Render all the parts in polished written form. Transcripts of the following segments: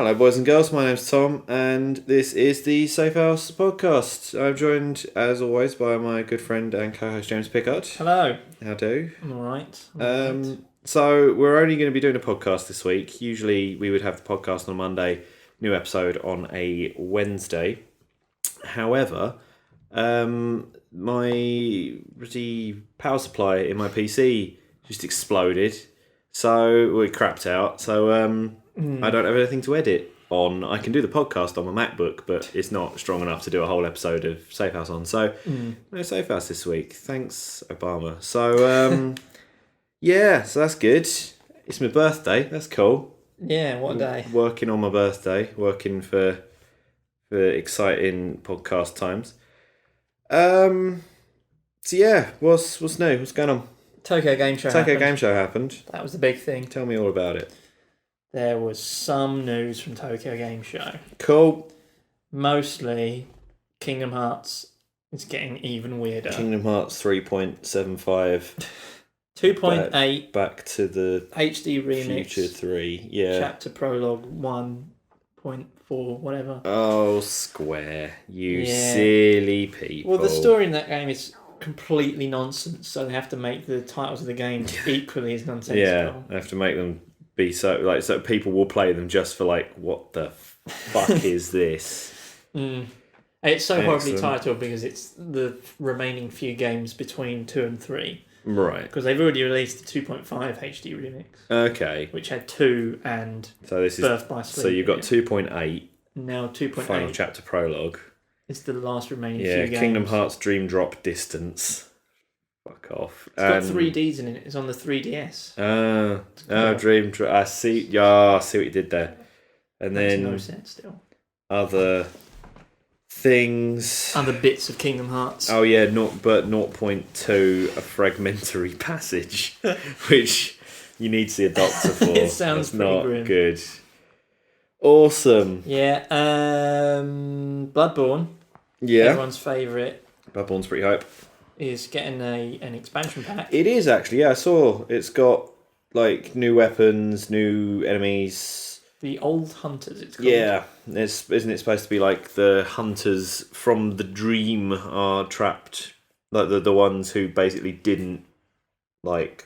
Hello, boys and girls. My name's Tom, and this is the Safehouse Podcast. I'm joined, as always, by my good friend and co-host James Pickard. Hello. How do? I'm all right. So we're only going to be doing a podcast this week. Usually we would have the podcast on a Monday, new episode on a Wednesday. However, my bloody power supply in my PC just exploded, so it crapped out. So I don't have anything to edit on. I can do the podcast on my MacBook, but it's not strong enough to do a whole episode of Safehouse on. So no Safehouse this week. Thanks, Obama. So yeah, so that's good. It's my birthday. That's cool. Yeah, what a day. Working on my birthday. Working for exciting podcast times. So yeah, what's new? What's going on? Tokyo Game Show happened. That was the big thing. Tell me all about it. There was some news from Tokyo Game Show. Cool. Mostly, Kingdom Hearts is getting even weirder. Kingdom Hearts 3.75. 2.8. Back to the HD Remix. Future 3. Yeah. Chapter Prologue 1.4, whatever. Oh, Square. You silly people. Well, the story in that game is completely nonsense, so they have to make the titles of the game equally as nonsensical. Yeah, they have to make them be so people will play them just for what the fuck is this? It's so horribly titled because it's the remaining few games between 2 and 3. Right. Because they've already released the 2.5 HD remix. Okay. Which had 2 and Birth by Sleep. So you've got 2.8. Now 2.8. Final Chapter Prologue. It's the last remaining few games. Yeah, Kingdom Hearts Dream Drop Distance. Fuck off. It's got 3Ds in it. It's on the 3DS. Dream Drop. I see what you did there. And Makes then no sense still. Other things. Other bits of Kingdom Hearts. Oh yeah, 0.2, a fragmentary passage, which you need to see a doctor for. It sounds That's not grim. Good. Awesome. Yeah. Bloodborne. Yeah. Everyone's favourite. Bloodborne's pretty hype. Is getting an expansion pack. It is actually. Yeah, I saw. It's got new weapons, new enemies. The Old Hunters, it's called. Yeah, isn't it supposed to be the hunters from the dream are trapped, the ones who basically didn't turn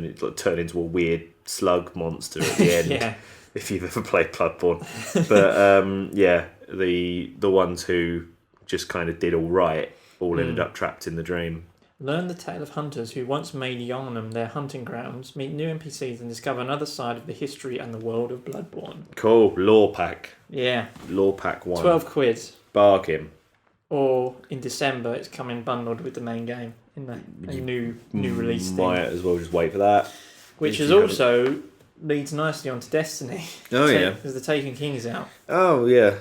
into a weird slug monster at the end. Yeah. If you've ever played Bloodborne, but yeah, the ones who just kind of did all right ended up trapped in the dream. Learn the tale of hunters who once made Yonam their hunting grounds, meet new NPCs and discover another side of the history and the world of Bloodborne. Cool. Lore pack. Yeah. Lore pack 1. 12 quid. Bargain. Or in December it's coming bundled with the main game in a new release thing. Might as well just wait for that. Which is also leads nicely onto Destiny. Oh yeah. Because the Taken King is out. Oh yeah.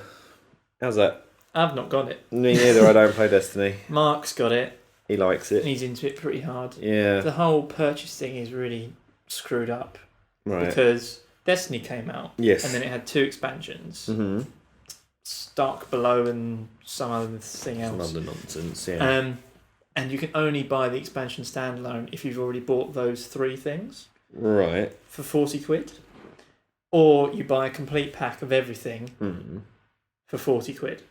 How's that? I've not got it. Me neither, I don't play Destiny. Mark's got it. He likes it. He's into it pretty hard. Yeah. The whole purchase thing is really screwed up. Right. Because Destiny came out. Yes. And then it had 2 expansions. Mm-hmm. Stark Below and some other thing else. Some other nonsense, yeah. And you can only buy the expansion standalone if you've already bought those 3 things. Right. For 40 quid. Or you buy a complete pack of everything for 40 quid.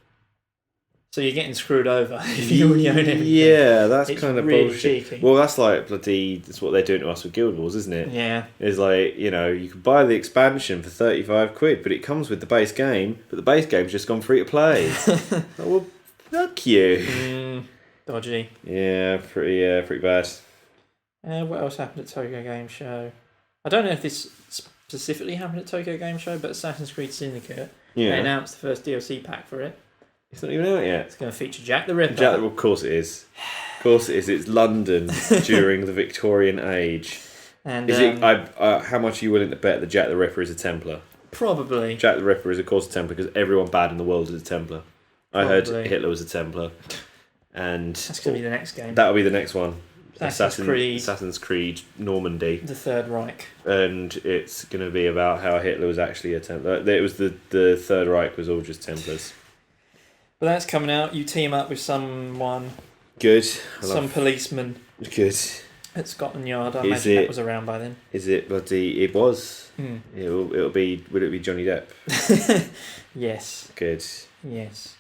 So you're getting screwed over if you already own everything. Yeah, that's it's kind of really bullshit. cheeky. Well, that's that's what they're doing to us with Guild Wars, isn't it? Yeah. It's you can buy the expansion for 35 quid, but it comes with the base game, but the base game's just gone free to play. Well, fuck you. Dodgy. Yeah, pretty bad. What else happened at Tokyo Game Show? I don't know if this specifically happened at Tokyo Game Show, but Assassin's Creed Syndicate, they announced the first DLC pack for it. It's not even out yet. It's going to feature Jack the Ripper. Of course it is. Of course it is. It's London during the Victorian age. And is it? How much are you willing to bet that Jack the Ripper is a Templar? Probably. Jack the Ripper is of course a Templar because everyone bad in the world is a Templar. I heard Hitler was a Templar, and that's going to be the next game. That'll be the next one. Assassin's Creed Normandy. The Third Reich. And it's going to be about how Hitler was actually a Templar. It was the Third Reich was all just Templars. But that's coming out. You team up with someone. Good. Some policeman. Good. at Scotland Yard. I imagine that was around by then. Is it bloody? It was. It'll be. Would it be Johnny Depp? Yes. Good. Yes.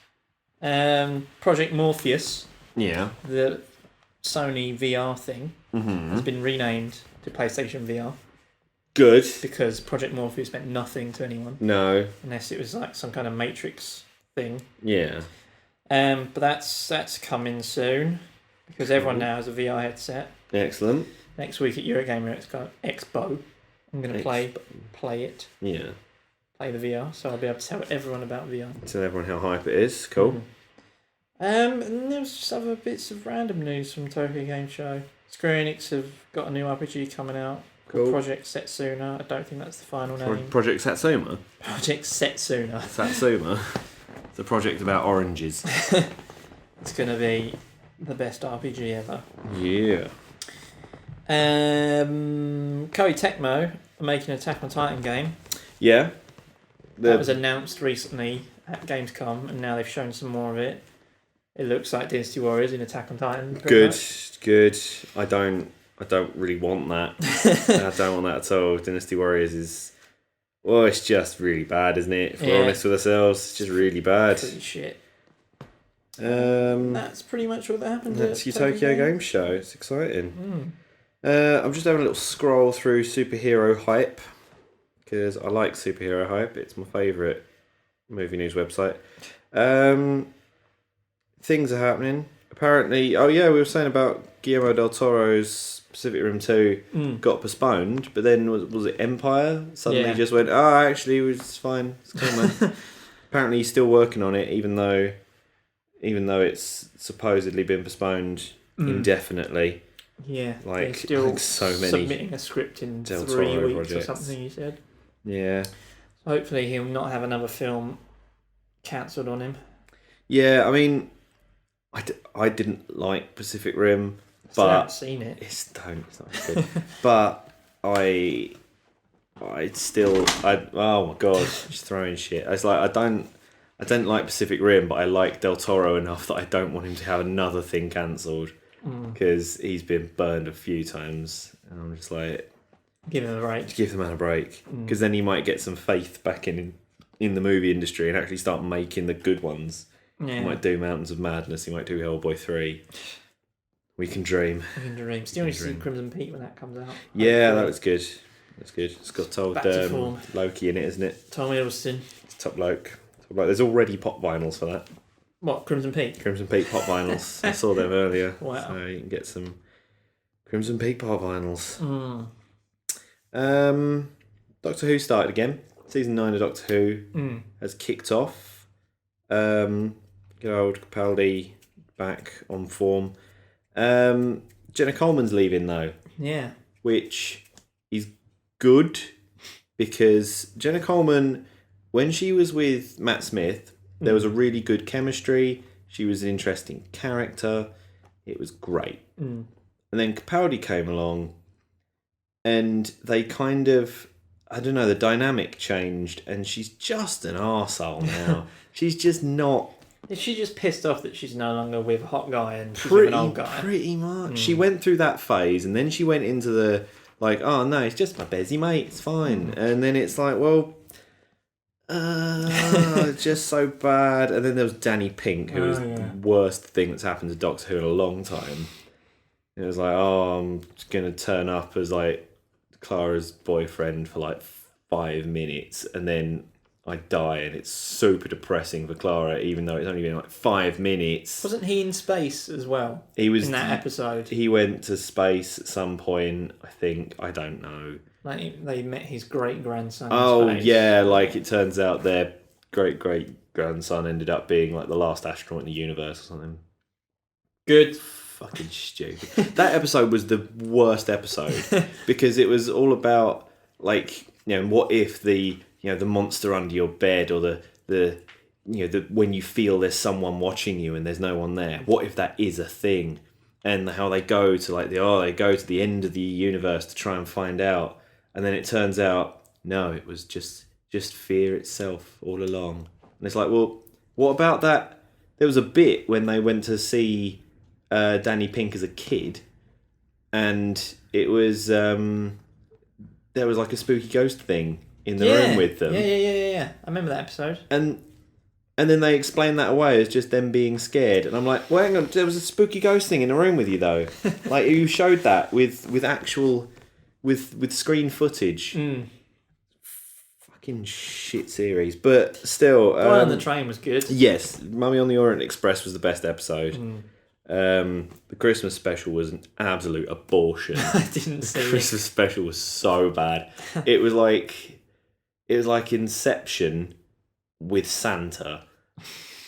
Project Morpheus. Yeah. The Sony VR thing has been renamed to PlayStation VR. Good. Because Project Morpheus meant nothing to anyone. No. Unless it was like some kind of Matrix thing. Yeah. But that's coming soon because everyone now has a VR headset. Excellent. Next week at Eurogamer Expo, I'm going to play it. Yeah. Play the VR, so I'll be able to tell everyone about VR. Tell everyone how hype it is. Cool. And there was just other bits of random news from Tokyo Game Show. Square Enix have got a new RPG coming out. Cool. Project Setsuna. I don't think that's the final name. Project Satsuma? Project Setsuna. Satsuma? It's a project about oranges. It's going to be the best RPG ever. Yeah. Koei Tecmo are making an Attack on Titan game. Yeah. That was announced recently at Gamescom, and now they've shown some more of it. It looks like Dynasty Warriors in Attack on Titan. Good. I don't really want that. I don't want that at all. Dynasty Warriors is... Well, it's just really bad, isn't it? If we're honest with ourselves, it's just really bad. Pretty shit. That's pretty much what happened. That's your Tokyo Game Show. It's exciting. I'm just having a little scroll through superhero hype because I like superhero hype. It's my favourite movie news website. Things are happening. Apparently, we were saying about Guillermo del Toro's Pacific Rim 2 got postponed, but then was it Empire? Suddenly just went, actually, it was fine. It's cool, man. Apparently, he's still working on it, even though it's supposedly been postponed indefinitely. Yeah, like still so many submitting a script in Del 3 Toro weeks projects. or something. He said. Yeah. So hopefully, he'll not have another film cancelled on him. Yeah, I mean, I didn't like Pacific Rim, but I haven't seen it. It's not good. But oh my god, just throwing shit. I was like, I don't like Pacific Rim, but I like Del Toro enough that I don't want him to have another thing cancelled because he's been burned a few times, and I'm just like, give him a break. Just give the man a break, because then he might get some faith back in the movie industry and actually start making the good ones. Yeah. He might do Mountains of Madness. He might do Hellboy 3. We can dream. Still need to see Crimson Peak when that comes out. Yeah, that was good. That's good. It's got Back to form. Loki in it, isn't it? Tom Hiddleston. It's top bloke. There's already pop vinyls for that. What, Crimson Peak? Crimson Peak pop vinyls. I saw them earlier. Wow. So you can get some Crimson Peak pop vinyls. Doctor Who started again. Season 9 of Doctor Who has kicked off. Good old Capaldi back on form. Jenna Coleman's leaving though. Yeah. Which is good because Jenna Coleman, when she was with Matt Smith, there was a really good chemistry. She was an interesting character. It was great. And then Capaldi came along and they kind of, I don't know, the dynamic changed and she's just an arsehole now. She's just not... Is she just pissed off that she's no longer with a hot guy and she's with an old guy? Pretty much. She went through that phase and then she went into the, like, oh no, it's just my busy mate, it's fine. And then it's like, well, just so bad. And then there was Danny Pink, who was the worst thing that's happened to Doctor Who in a long time. It was like, oh, I'm just going to turn up as like Clara's boyfriend for like 5 minutes and then I die, and it's super depressing for Clara, even though it's only been like 5 minutes. Wasn't he in space as well? He was in that episode. He went to space at some point, I think. I don't know. Like they met his great grandson. Oh yeah, like it turns out their great grandson ended up being like the last astronaut in the universe or something. Good. Fucking stupid. That episode was the worst episode because it was all about like, you know, what if the monster under your bed or the when you feel there's someone watching you and there's no one there, what if that is a thing? And how they go to they go to the end of the universe to try and find out, and then it turns out no, it was just fear itself all along. And it's like, well, what about that? There was a bit when they went to see Danny Pink as a kid, and it was there was like a spooky ghost thing in the room with them. Yeah. I remember that episode. And then they explained that away as just them being scared. And I'm like, well, hang on, there was a spooky ghost thing in the room with you, though. Like, you showed that with actual... With screen footage. Fucking shit series. But still... Boy on the Train was good. Yes. Mummy on the Orient Express was the best episode. The Christmas special was an absolute abortion. I didn't see it. The Christmas special was so bad. It was like Inception with Santa.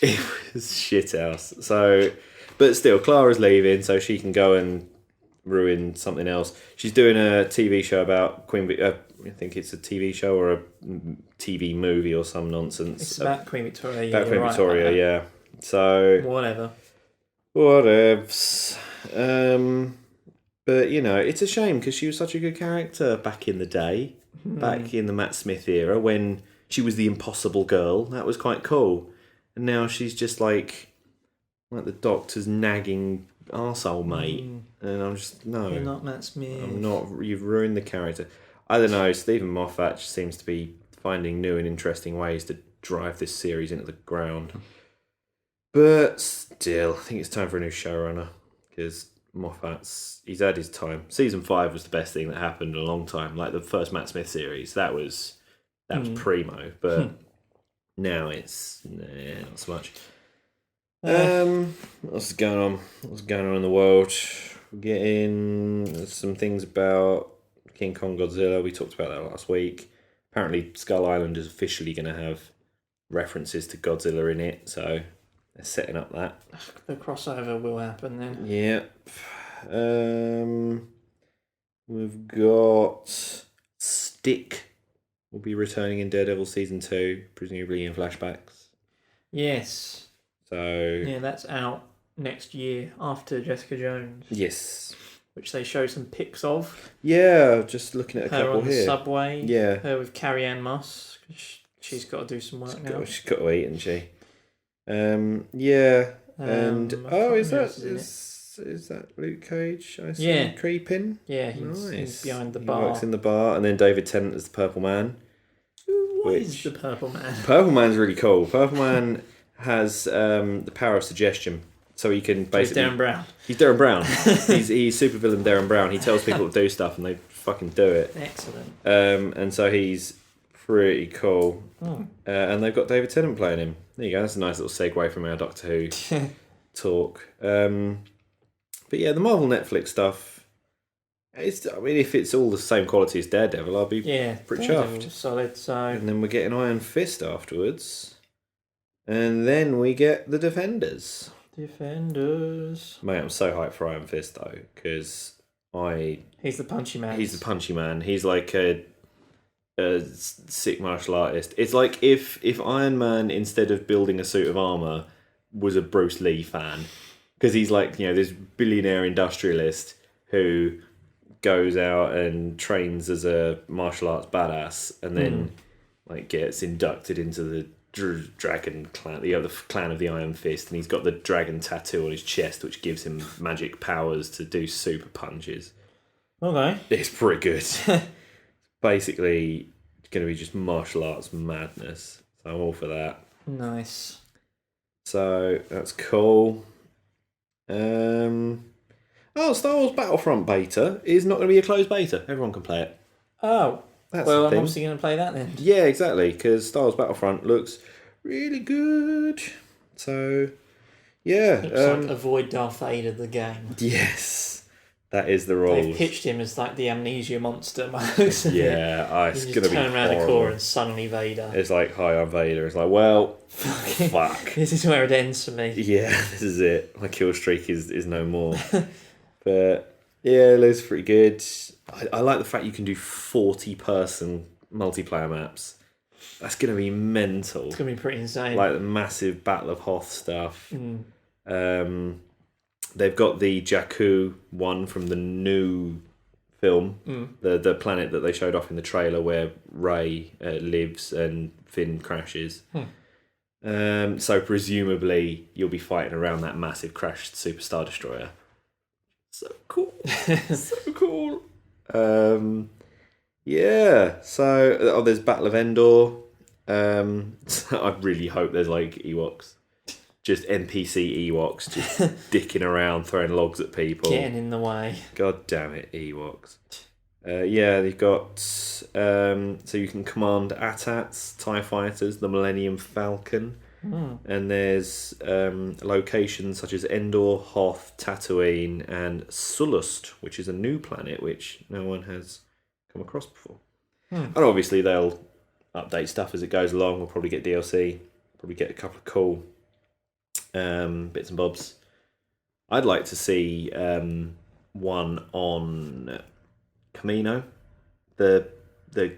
It was shithouse. So, but still, Clara's leaving, so she can go and ruin something else. She's doing a TV show about Queen. I think it's a TV show or a TV movie or some nonsense. It's about Queen Victoria. About Queen Victoria, yeah. So whatevs. But it's a shame because she was such a good character back in the day, back in the Matt Smith era when she was the impossible girl. That was quite cool. And now she's just like the Doctor's nagging arsehole mate. And I'm just, no. You're not Matt Smith. I'm not. You've ruined the character. I don't know. Stephen Moffat just seems to be finding new and interesting ways to drive this series into the ground. But still, I think it's time for a new showrunner because he's had his time. Season 5 was the best thing that happened in a long time. Like the first Matt Smith series, that was primo. But now it's not so much. What's going on? What's going on in the world? We're getting some things about King Kong Godzilla. We talked about that last week. Apparently, Skull Island is officially going to have references to Godzilla in it, so they're setting up that. The crossover will happen then. Yeah. We've got Stick will be returning in Daredevil Season 2, presumably in flashbacks. Yes. So yeah, that's out next year after Jessica Jones. Yes. Which they show some pics of. Yeah, just looking at a her couple on the here. Subway. Yeah. Her with Carrie-Anne Moss. She's got to do some work now. She's got to eat, hasn't she? Yeah. And is that Luke Cage? I see. Yeah. Creeping. Yeah, he's behind the He bar. works in the bar, and then David Tennant as the Purple Man. What is the Purple Man? Purple Man's really cool. Purple Man has the power of suggestion, so he can basically. He's Darren Brown. He's Darren Brown. he's supervillain Darren Brown. He tells people to do stuff, and they fucking do it. Excellent. And so he's pretty cool. And they've got David Tennant playing him. There you go. That's a nice little segue from our Doctor Who talk. But yeah, the Marvel Netflix stuff. If it's all the same quality as Daredevil, I'll be pretty chuffed. Solid. So. And then we're getting Iron Fist afterwards. And then we get the Defenders. Defenders. Mate, I'm so hyped for Iron Fist though, because he's the punchy man. He's the punchy man. He's like a sick martial artist. It's like if Iron Man, instead of building a suit of armor, was a Bruce Lee fan, because he's like this billionaire industrialist who goes out and trains as a martial arts badass, and then gets inducted into the Dragon Clan, the clan of the Iron Fist, and he's got the dragon tattoo on his chest, which gives him magic powers to do super punches. Okay, it's pretty good. Basically, it's going to be just martial arts madness. So I'm all for that. Nice. So that's cool. Star Wars Battlefront beta is not going to be a closed beta. Everyone can play it. Oh. That's I'm obviously going to play that then. Yeah, exactly, because Star Wars Battlefront looks really good. So, yeah. Looks like avoid Darth Vader the game. Yes, that is the role. They've pitched him as like the amnesia monster. It's going to be turn around horrible. the corner and suddenly Vader. It's like, hi, I'm Vader. It's like, well, fuck. This is where it ends for me. Yeah, this is it. My kill streak is no more. But, yeah, it looks pretty good. I like the fact you can do 40-person multiplayer maps. That's going to be mental. It's going to be pretty insane. Like the massive Battle of Hoth stuff. They've got the Jakku one from the new film. The planet that they showed off in the trailer where Rey lives and Finn crashes. So presumably you'll be fighting around that massive crashed Super Star Destroyer. So cool. So cool. Yeah. So there's Battle of Endor. So I really hope there's like Ewoks. Just NPC Ewoks just dicking around, throwing logs at people. Getting in the way. God damn it, Ewoks. Yeah, they've got... so you can command AT-ATs, TIE Fighters, the Millennium Falcon. And there's locations such as Endor, Hoth, Tatooine, and Sullust, which is a new planet which no one has come across before. And obviously they'll update stuff as it goes along. We'll probably get DLC, probably get a couple of cool bits and bobs. I'd like to see one on Camino, the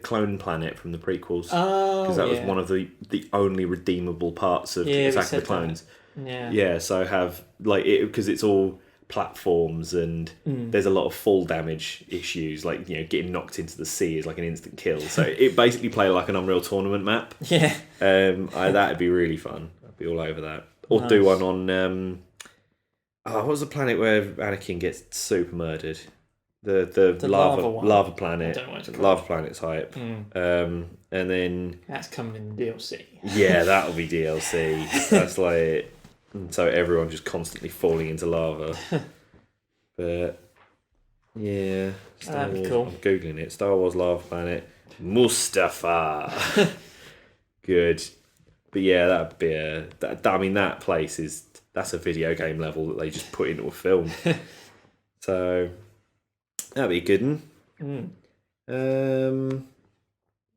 clone planet from the prequels, because that was one of the only redeemable parts of Attack of the Clones. Yeah. So have like it because it's all platforms and there's a lot of fall damage issues, like getting knocked into the sea is like an instant kill. So it basically played like an Unreal Tournament map. Yeah. That'd be really fun. I'd be all over that. Or do one on what was the planet where Anakin gets super murdered? The lava planet. I don't know what it's called. Lava planet's hype. And then that's coming in DLC. Yeah, that'll be DLC. That's like so everyone just constantly falling into lava. But yeah, that'd be cool. I'm googling it. Star Wars lava planet Mustafa. Good. But yeah, that'd be that place that's a video game level that they just put into a film. So that'd be a good one. On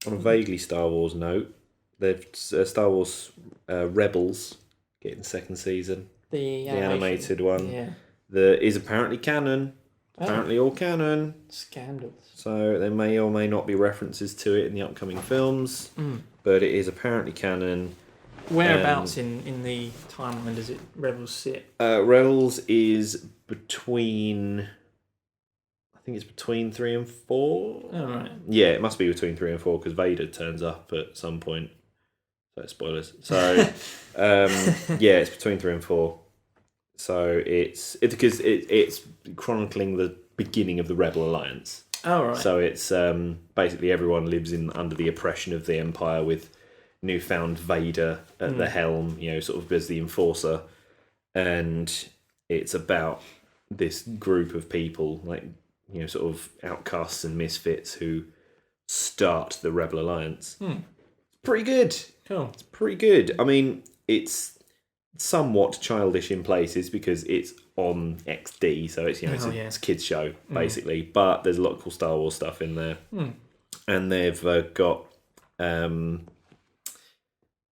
a vaguely Star Wars note, they've Star Wars Rebels getting second season. The animated one. Yeah. That is apparently canon. Apparently all canon. Scandals. So there may or may not be references to it in the upcoming films. But it is apparently canon. Whereabouts in the timeline does Rebels sit? Rebels is between... I think it's between 3 and 4. Oh, right. Yeah, it must be between 3 and 4 because Vader turns up at some point. So spoilers. So yeah, it's between 3 and 4. So it's because it's chronicling the beginning of the Rebel Alliance. Oh, right. So it's basically everyone lives under the oppression of the Empire with newfound Vader at the helm, sort of as the enforcer, and it's about this group of people, like sort of outcasts and misfits who start the Rebel Alliance. It's pretty good. Cool. It's pretty good. I mean, it's somewhat childish in places because it's on XD, so it's it's a kids show basically. But there's a lot of cool Star Wars stuff in there, and they've got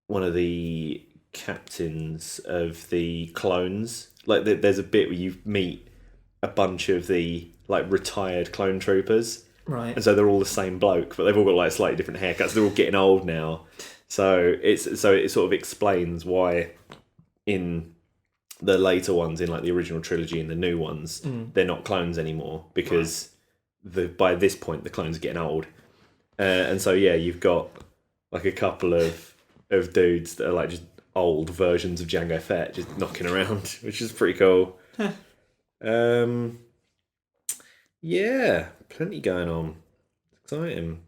one of the captains of the clones. Like there's a bit where you meet a bunch of the like retired clone troopers, right? And so they're all the same bloke, but they've all got like slightly different haircuts. They're all getting old now, so it sort of explains why in the later ones, in like the original trilogy and the new ones, they're not clones anymore because by this point the clones are getting old, and so yeah, you've got like a couple of dudes that are like just old versions of Jango Fett just knocking around, which is pretty cool. Yeah, plenty going on. Exciting.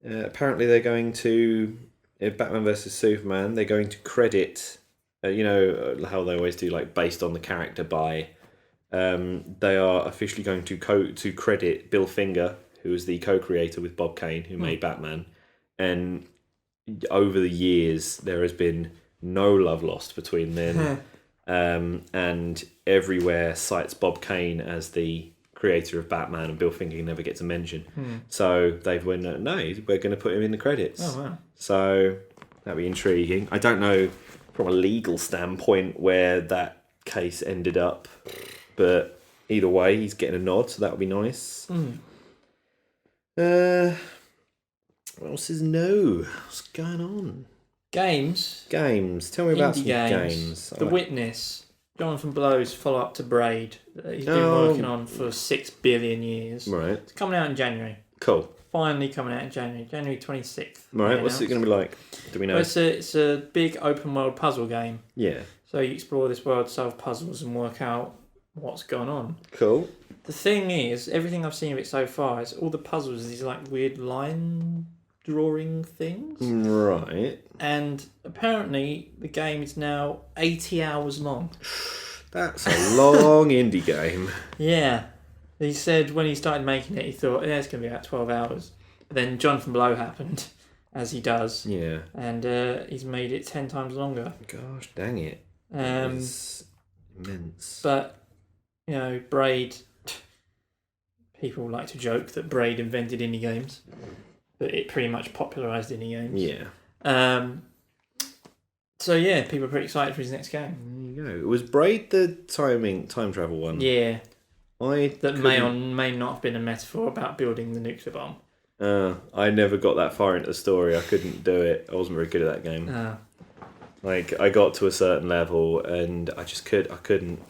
Apparently they're going to Batman vs Superman. They're going to credit, how they always do, like based on the character by. They are officially going to credit Bill Finger, who was the co-creator with Bob Kane, who made Batman, and over the years there has been no love lost between them, and everywhere cites Bob Kane as the creator of Batman, and Bill Finger never gets a mention. So they've went, no, we're going to put him in the credits. Oh wow! So that'd be intriguing. I don't know from a legal standpoint where that case ended up, but either way, he's getting a nod, so that would be nice. What else is new? What's going on? Games. Tell me about some games. The Witness. Jonathan Blow's follow-up to Braid that he's been working on for 6 billion years. Right. It's coming out in January. Cool. Finally coming out in January 26th. Right, what's it going to be like? Do we know? Well, it's a big open-world puzzle game. Yeah. So you explore this world, solve puzzles and work out what's gone on. Cool. The thing is, everything I've seen of it so far is all the puzzles, these like weird line drawing things. Right. And apparently the game is now 80 hours long. That's a long indie game. Yeah. He said when he started making it, he thought, it's going to be about 12 hours. But then Jonathan Blow happened, as he does. Yeah. And he's made it 10 times longer. Gosh, dang it. It's immense. But, Braid... People like to joke that Braid invented indie games. But it pretty much popularised indie games. Yeah. So yeah, people are pretty excited for his next game. There you go. Was Braid the time travel one? Yeah. That may or may not have been a metaphor about building the nuclear bomb. I never got that far into the story. I couldn't do it. I wasn't very good at that game. Like I got to a certain level and I couldn't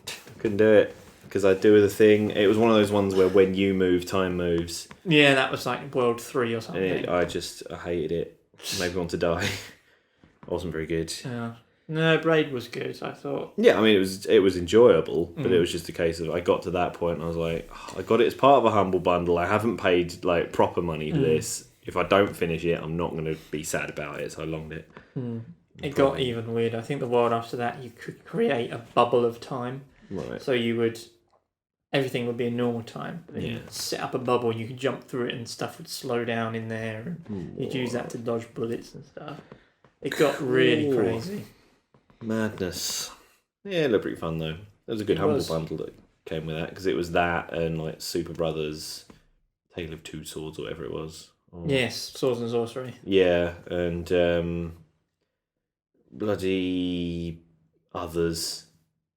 do it because I'd do the thing. It was one of those ones where when you move, time moves. Yeah, that was like World 3 or something. I hated it. Made me want to die. I wasn't very good. No, Braid was good, I thought. Yeah, I mean, it was enjoyable, but it was just a case of I got to that point and I was like, I got it as part of a Humble Bundle. I haven't paid like proper money for this. If I don't finish it, I'm not going to be sad about it, so I longed it. It got even weirder. I think the world after that, you could create a bubble of time. Right. So everything would be in normal time. But you'd set up a bubble, you could jump through it and stuff would slow down in there. And you'd use that to dodge bullets and stuff. It got really crazy. Madness. Yeah, it looked pretty fun though. There was a good Humble Bundle that came with that because it was that and like Super Brothers, Tale of Two Swords or whatever it was. Yes, Swords and Sorcery. Yeah, and bloody others.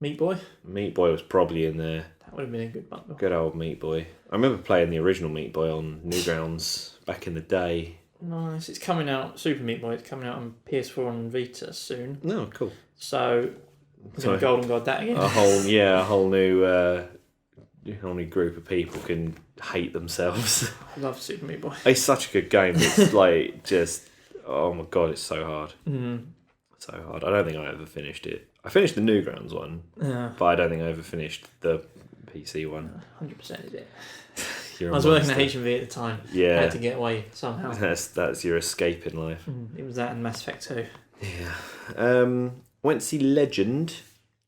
Meat Boy? Meat Boy was probably in there. That would have been a good bundle. Good old Meat Boy. I remember playing the original Meat Boy on Newgrounds back in the day. Nice. It's coming out, Super Meat Boy, it's coming out on PS4 and Vita soon. No, cool. So, we're going to Golden God that again. A whole new group of people can hate themselves. I love Super Meat Boy. It's such a good game. It's like just, oh my god, it's so hard. So hard. I don't think I ever finished it. I finished the Newgrounds one, but I don't think I ever finished the PC one. 100% is it. I was working at HMV at the time. Yeah. I had to get away somehow. That's your escape in life. It was that and Mass Effect 2. Yeah. Went to see Legend.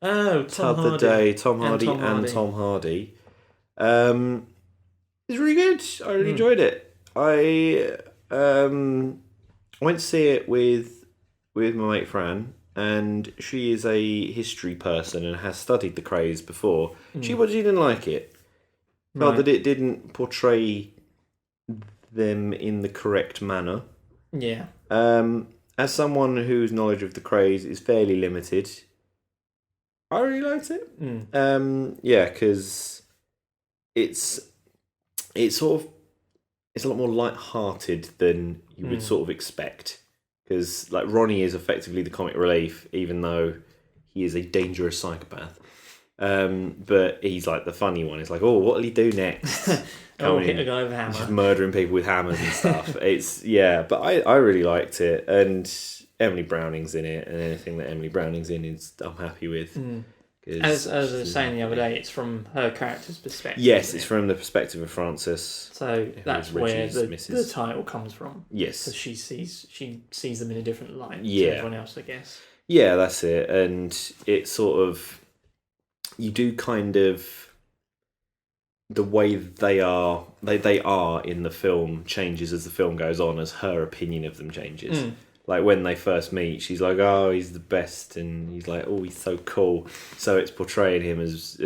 Oh, Tom Hardy. The day, Tom Hardy and Tom Hardy. It's really good. I really enjoyed it. I went to see it with my mate Fran, and she is a history person and has studied the Krays before. She didn't like it. Felt that it didn't portray them in the correct manner. Yeah. As someone whose knowledge of the Krays is fairly limited, I really liked it. Yeah, because it's a lot more light-hearted than you would sort of expect. Because like Ronnie is effectively the comic relief, even though he is a dangerous psychopath. But he's like the funny one. It's like, oh, what will he do next? Hit a guy with a hammer. Just murdering people with hammers and stuff. But I really liked it, and Emily Browning's in it, and anything that Emily Browning's in I'm happy with. As I was saying the other day, it's from her character's perspective. Yes, it's from the perspective of Frances. So that's where the title comes from. Yes, because she sees them in a different light to everyone else, I guess. Yeah, that's it, and it's sort of you do kind of the way they are in the film changes as the film goes on, as her opinion of them changes. Like when they first meet, she's like, "Oh, he's the best," and he's like, "Oh, he's so cool." So it's portraying him as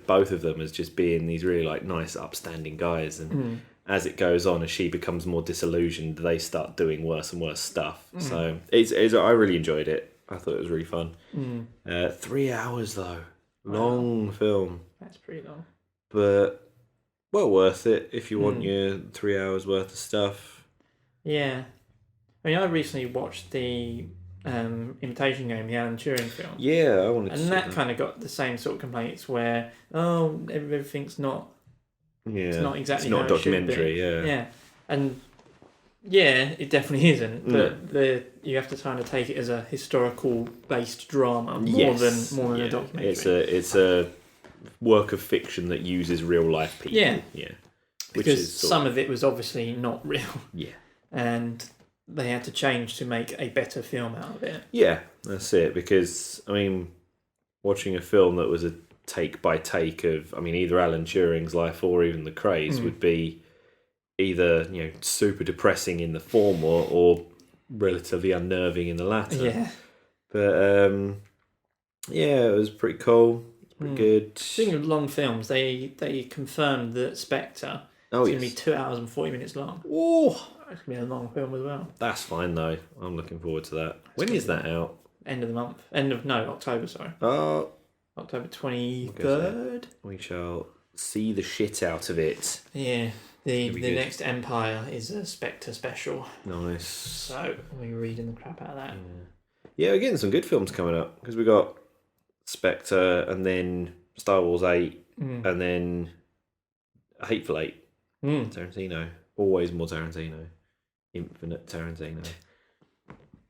both of them as just being these really like nice, upstanding guys. And as it goes on, as she becomes more disillusioned, they start doing worse and worse stuff. So it's I really enjoyed it. I thought it was really fun. 3 hours though, long film. That's pretty long, but well worth it if you want your 3 hours worth of stuff. Yeah. I mean, I recently watched the Imitation Game, the Alan Turing film. Yeah, I wanted to see that. And that kind of got the same sort of complaints where, everything's not... Yeah, it's not exactly it's not how a documentary, it should be. Yeah. And, yeah, it definitely isn't. But you have to kind of take it as a historical-based drama more than a documentary. It's a work of fiction that uses real life people. Yeah. Because some of it was obviously not real. Yeah. And they had to change to make a better film out of it. Yeah, that's it. Because, I mean, watching a film that was a take by take of, I mean, either Alan Turing's life or even The Craze would be either, super depressing in the former or relatively unnerving in the latter. Yeah. But, it was pretty cool. Pretty good. Speaking of long films, they confirmed that Spectre is going to be 2 hours and 40 minutes long. Oh, it's going to be a long film as well. That's fine though. I'm looking forward to that. When is that out? End of the month. October, sorry. October 23rd. We shall see the shit out of it. Yeah. The next Empire is a Spectre special. Nice. So we're reading the crap out of that. Yeah, we're getting some good films coming up because we got Spectre and then Star Wars 8 and then Hateful Eight. Tarantino. Always more Tarantino. Infinite Tarantino.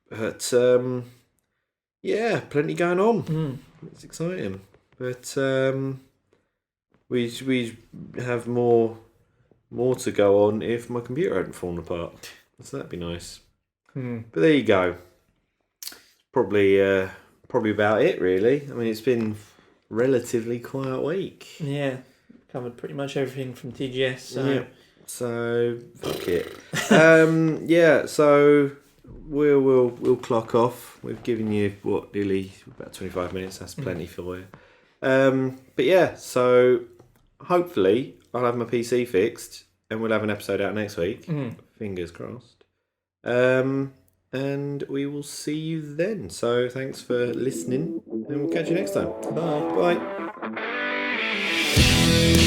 But plenty going on. It's exciting. But we have more to go on if my computer hadn't fallen apart. So that'd be nice. But there you go. Probably about it, really. I mean, it's been relatively quiet week. Yeah, covered pretty much everything from TGS. So. Yeah. So fuck it. So we'll clock off. We've given you nearly about 25 minutes. That's plenty for you. But yeah, so hopefully I'll have my PC fixed and we'll have an episode out next week. Fingers crossed. And we will see you then. So thanks for listening and we'll catch you next time. Bye. Bye.